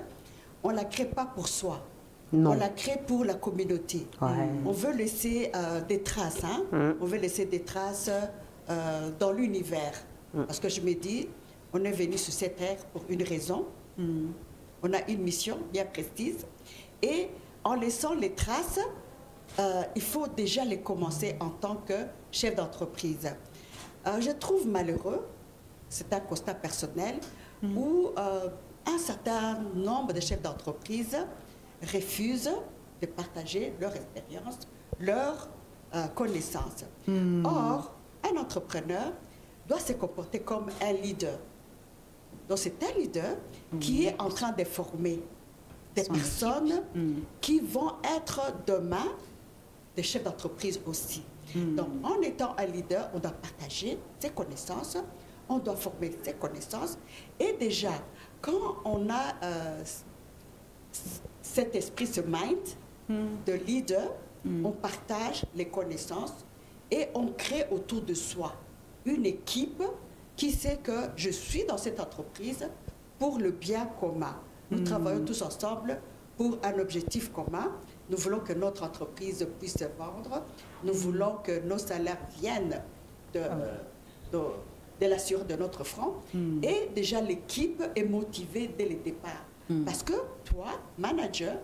Speaker 3: on ne la crée pas pour soi. Non. On la crée pour la communauté. Ouais. On veut laisser des traces. On veut laisser des traces dans l'univers. Parce que je me dis, on est venu sur cette terre pour une raison. On a une mission bien précise. Et en laissant les traces, il faut déjà les commencer en tant que chef d'entreprise. Je trouve malheureux, c'est un constat personnel, où un certain nombre de chefs d'entreprise refusent de partager leur expérience, leurs connaissances. Or, un entrepreneur doit se comporter comme un leader. Donc, c'est un leader qui est en train de former des personnes qui vont être demain des chefs d'entreprise aussi. Donc, en étant un leader, on doit partager ses connaissances, on doit former ses connaissances. Et déjà, quand on a cet esprit, ce mind de leader, on partage les connaissances et on crée autour de soi une équipe qui sait que je suis dans cette entreprise pour le bien commun. Nous travaillons tous ensemble pour un objectif commun. Nous voulons que notre entreprise puisse se vendre. Nous voulons que nos salaires viennent de l'assurance de notre front. Et déjà, l'équipe est motivée dès le départ. Parce que toi, manager,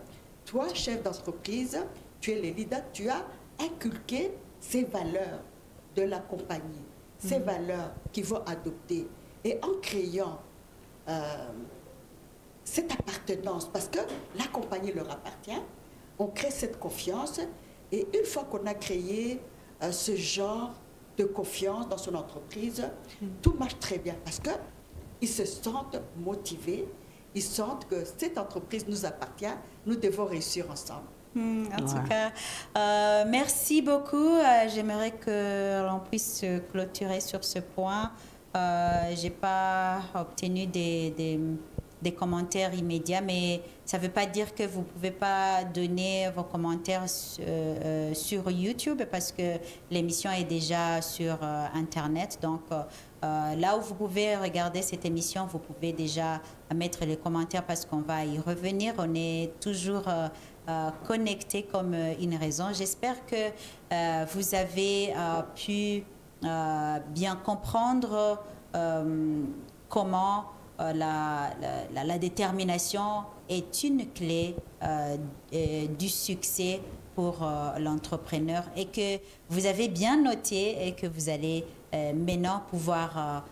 Speaker 3: toi, chef d'entreprise, tu es le leader, tu as inculqué ces valeurs de la compagnie, ces valeurs qu'ils vont adopter. Et en créant cette appartenance, parce que la compagnie leur appartient, on crée cette confiance. Et une fois qu'on a créé ce genre de confiance dans son entreprise, tout marche très bien parce qu'ils se sentent motivés, ils sentent que cette entreprise nous appartient, nous devons réussir ensemble.
Speaker 1: En tout cas, merci beaucoup. J'aimerais que l'on puisse clôturer sur ce point. Je n'ai pas obtenu des commentaires immédiats, mais ça ne veut pas dire que vous ne pouvez pas donner vos commentaires sur YouTube parce que l'émission est déjà sur Internet. Donc, là où vous pouvez regarder cette émission, vous pouvez déjà mettre les commentaires parce qu'on va y revenir. On est toujours connectés comme une raison. J'espère que vous avez pu bien comprendre comment la détermination est une clé du succès pour l'entrepreneur et que vous avez bien noté et que vous allez maintenant pouvoir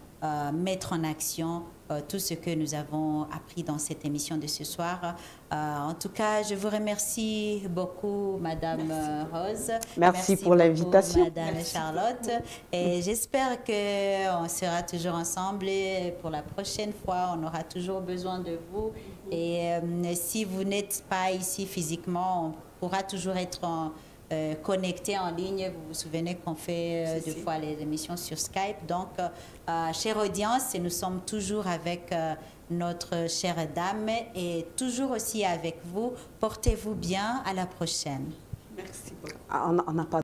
Speaker 1: mettre en action tout ce que nous avons appris dans cette émission de ce soir. En tout cas, je vous remercie beaucoup, Madame Rose.
Speaker 2: Merci pour l'invitation.
Speaker 1: Madame Charlotte. Et j'espère qu'on sera toujours ensemble. Et pour la prochaine fois, on aura toujours besoin de vous. Et si vous n'êtes pas ici physiquement, on pourra toujours être connectés en ligne. Vous vous souvenez qu'on fait deux fois les émissions sur Skype. Donc, chère audience, nous sommes toujours avec notre chère dame et toujours aussi avec vous. Portez-vous bien. À la prochaine.
Speaker 3: Merci beaucoup.
Speaker 2: On n'a pas